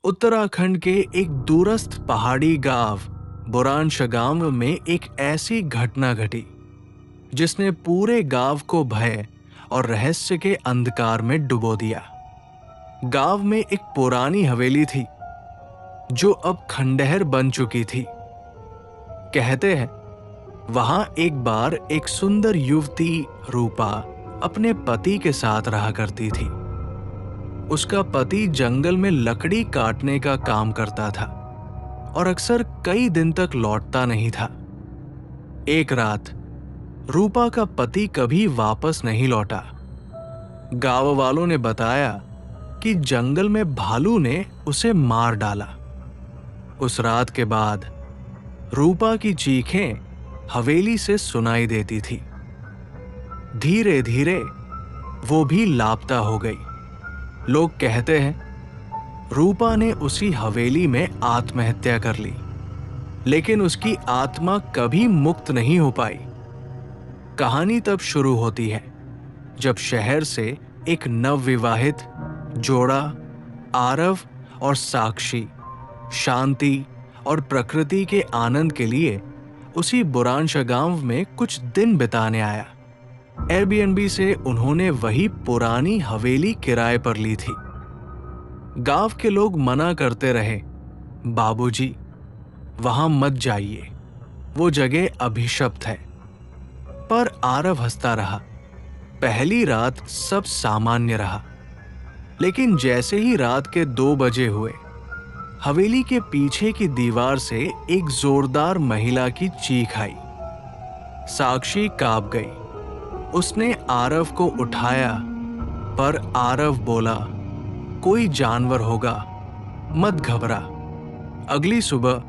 उत्तराखंड के एक दूरस्थ पहाड़ी गांव बुरांशगांव में एक ऐसी घटना घटी जिसने पूरे गांव को भय और रहस्य के अंधकार में डुबो दिया। गांव में एक पुरानी हवेली थी जो अब खंडहर बन चुकी थी। कहते हैं वहां एक बार एक सुंदर युवती रूपा अपने पति के साथ रहा करती थी। उसका पति जंगल में लकड़ी काटने का काम करता था और अक्सर कई दिन तक लौटता नहीं था। एक रात रूपा का पति कभी वापस नहीं लौटा। गांव वालों ने बताया कि जंगल में भालू ने उसे मार डाला। उस रात के बाद रूपा की चीखें हवेली से सुनाई देती थी। धीरे धीरे वो भी लापता हो गई। लोग कहते हैं रूपा ने उसी हवेली में आत्महत्या कर ली, लेकिन उसकी आत्मा कभी मुक्त नहीं हो पाई। कहानी तब शुरू होती है जब शहर से एक नवविवाहित जोड़ा आरव और साक्षी शांति और प्रकृति के आनंद के लिए उसी बुरांशगांव में कुछ दिन बिताने आया। एयरबीएनबी से उन्होंने वही पुरानी हवेली किराए पर ली थी। गांव के लोग मना करते रहे, बाबूजी वहां मत जाइए, वो जगह अभिशप्त है। पर आरव हंसता रहा। पहली रात सब सामान्य रहा, लेकिन जैसे ही रात के 2 बजे हुए, हवेली के पीछे की दीवार से एक जोरदार महिला की चीख आई। साक्षी कांप गई। उसने आरव को उठाया, पर आरव बोला, कोई जानवर होगा, मत घबरा। अगली सुबह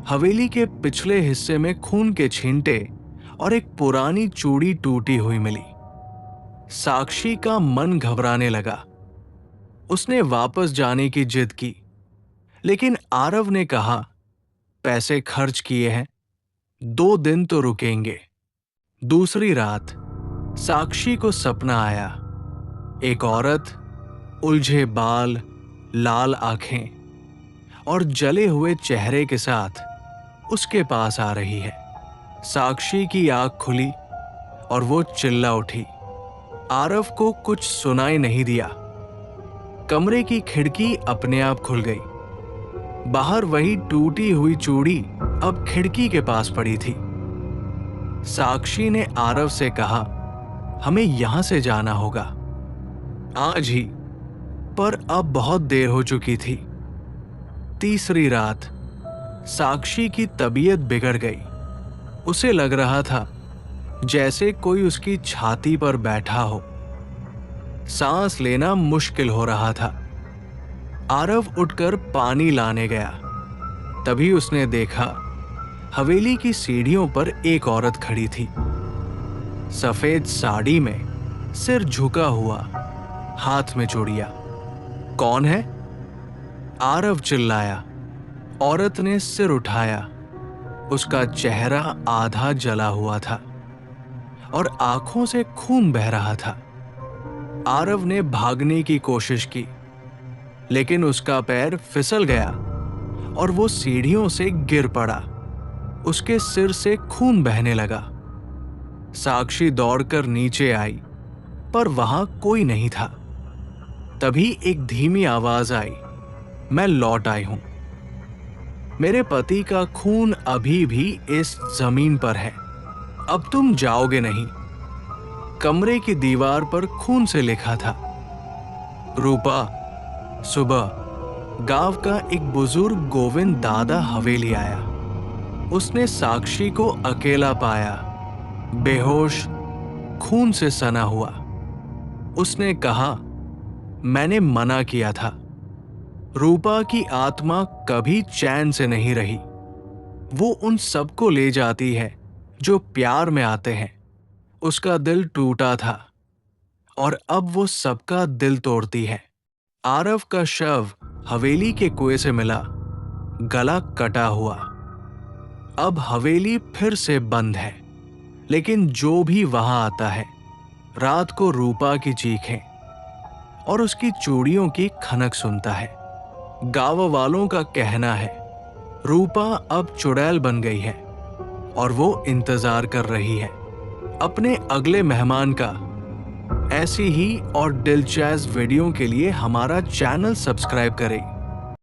हवेली के पिछले हिस्से में खून के छींटे और एक पुरानी चूड़ी टूटी हुई मिली। साक्षी का मन घबराने लगा। उसने वापस जाने की जिद की, लेकिन आरव ने कहा, पैसे खर्च किए हैं, 2 दिन तो रुकेंगे। दूसरी रात साक्षी को सपना आया। एक औरत, उलझे बाल, लाल आंखें और जले हुए चेहरे के साथ उसके पास आ रही है। साक्षी की आंख खुली और वो चिल्ला उठी। आरव को कुछ सुनाई नहीं दिया। कमरे की खिड़की अपने आप खुल गई। बाहर वही टूटी हुई चूड़ी अब खिड़की के पास पड़ी थी। साक्षी ने आरव से कहा, हमें यहां से जाना होगा आज ही, पर अब बहुत देर हो चुकी थी। तीसरी रात साक्षी की तबीयत बिगड़ गई। उसे लग रहा था जैसे कोई उसकी छाती पर बैठा हो। सांस लेना मुश्किल हो रहा था। आरव उठकर पानी लाने गया। तभी उसने देखा हवेली की सीढ़ियों पर एक औरत खड़ी थी। सफेद साड़ी में, सिर झुका हुआ, हाथ में चूड़ियां। कौन है? आरव चिल्लाया। औरत ने सिर उठाया। उसका चेहरा आधा जला हुआ था और आंखों से खून बह रहा था। आरव ने भागने की कोशिश की, लेकिन उसका पैर फिसल गया और वो सीढ़ियों से गिर पड़ा। उसके सिर से खून बहने लगा। साक्षी दौड़कर नीचे आई, पर वहां कोई नहीं था। तभी एक धीमी आवाज आई, मैं लौट आई हूं। मेरे पति का खून अभी भी इस जमीन पर है। अब तुम जाओगे नहीं। कमरे की दीवार पर खून से लिखा था। रूपा। सुबह गांव का एक बुजुर्ग गोविंद दादा हवेली आया। उसने साक्षी को अकेला पाया, बेहोश, खून से सना हुआ। उसने कहा, मैंने मना किया था। रूपा की आत्मा कभी चैन से नहीं रही। वो उन सबको ले जाती है जो प्यार में आते हैं। उसका दिल टूटा था और अब वो सबका दिल तोड़ती है। आरव का शव हवेली के कुएं से मिला, गला कटा हुआ। अब हवेली फिर से बंद है, लेकिन जो भी वहां आता है, रात को रूपा की चीखें और उसकी चूड़ियों की खनक सुनता है। गांव वालों का कहना है रूपा अब चुड़ैल बन गई है और वो इंतजार कर रही है अपने अगले मेहमान का। ऐसी ही और दिलचस्प वीडियो के लिए हमारा चैनल सब्सक्राइब करें।